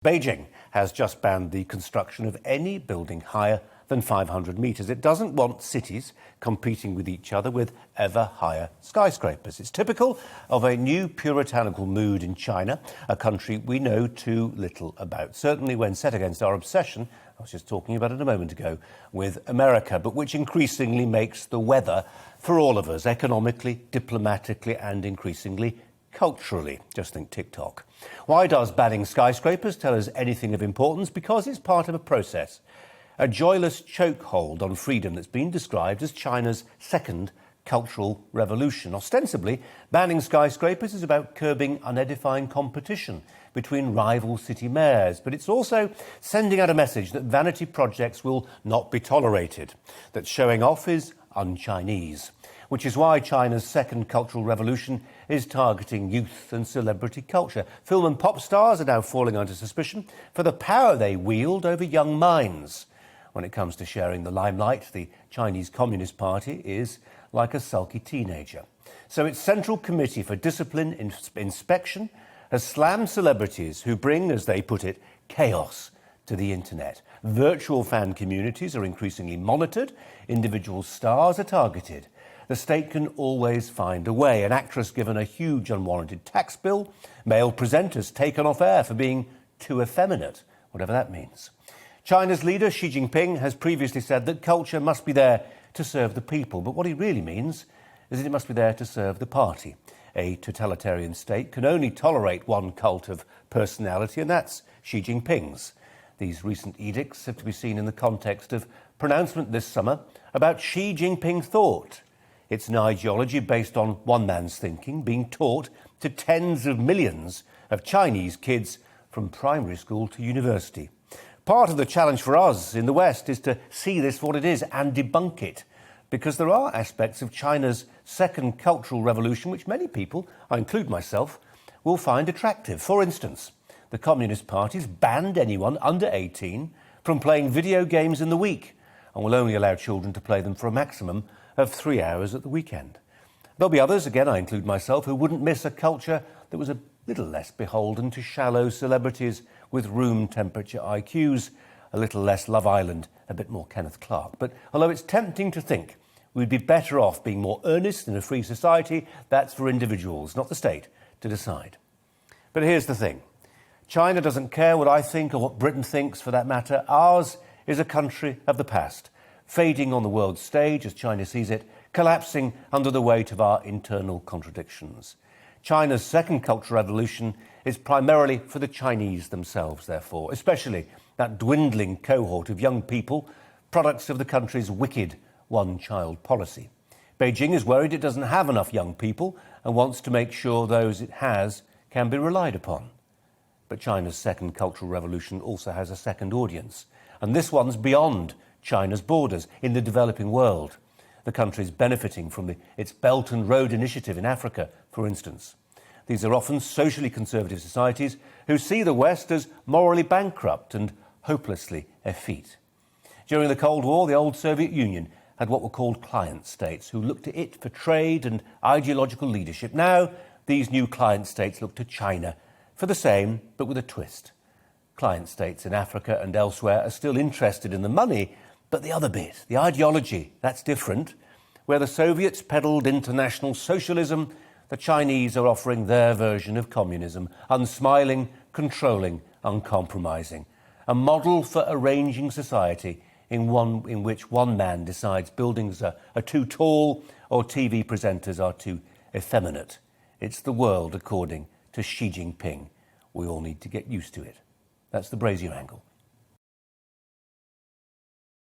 Beijing has just banned the construction of any building higher than 500 metres. It doesn't want cities competing with each other with ever higher skyscrapers. It's typical of a new puritanical mood in China, a country we know too little about. Certainly when set against our obsession, I was just talking about it a moment ago, with America, but which increasingly makes the weather for all of us, economically, diplomatically and increasingly culturally. Just think TikTok. Why does banning skyscrapers tell us anything of importance? Because it's part of a process, a joyless chokehold on freedom that's been described as China's second cultural revolution. Ostensibly, banning skyscrapers is about curbing unedifying competition between rival city mayors, but it's also sending out a message that vanity projects will not be tolerated, that showing off is un-Chinese, which is why China's second cultural revolution is targeting youth and celebrity culture. Film and pop stars are now falling under suspicion for the power they wield over young minds. When it comes to sharing the limelight, the Chinese Communist Party is like a sulky teenager. So its Central Committee for Discipline Inspection has slammed celebrities who bring, as they put it, chaos to the internet. Virtual fan communities are increasingly monitored. Individual stars are targeted. The state can always find a way. An actress given a huge unwarranted tax bill. Male presenters taken off air for being too effeminate, whatever that means. China's leader, Xi Jinping, has previously said that culture must be there to serve the people. But what he really means is that it must be there to serve the party. A totalitarian state can only tolerate one cult of personality, and that's Xi Jinping's. These recent edicts have to be seen in the context of pronouncement this summer about Xi Jinping thought. It's an ideology based on one man's thinking being taught to tens of millions of Chinese kids from primary school to university. Part of the challenge for us in the West is to see this for what it is and debunk it, because there are aspects of China's second cultural revolution which many people, I include myself, will find attractive. For instance, the Communist Party's banned anyone under 18 from playing video games in the week and will only allow children to play them for a maximum of 3 hours at the weekend. There'll be others, again I include myself, who wouldn't miss a culture that was a little less beholden to shallow celebrities with room temperature IQs, a little less Love Island, a bit more Kenneth Clark. But although it's tempting to think we'd be better off being more earnest in a free society, that's for individuals, not the state, to decide. But here's the thing. China doesn't care what I think or what Britain thinks, for that matter. Ours is a country of the past, fading on the world stage as China sees it, collapsing under the weight of our internal contradictions. China's second cultural revolution is primarily for the Chinese themselves, therefore, especially that dwindling cohort of young people, products of the country's wicked one-child policy. Beijing is worried it doesn't have enough young people and wants to make sure those it has can be relied upon. But China's second cultural revolution also has a second audience, and this one's beyond China's borders, in the developing world. The country's benefiting from its Belt and Road Initiative in Africa, for instance. These are often socially conservative societies who see the West as morally bankrupt and hopelessly effete. During the Cold War, the old Soviet Union had what were called client states, who looked to it for trade and ideological leadership. Now, these new client states look to China for the same, but with a twist. Client states in Africa and elsewhere are still interested in the money, but the other bit, the ideology, that's different. Where the Soviets peddled international socialism, the Chinese are offering their version of communism, unsmiling, controlling, uncompromising. A model for arranging society in which one man decides buildings are too tall or TV presenters are too effeminate. It's the world according to Xi Jinping. We all need to get used to it. That's the Brazier angle.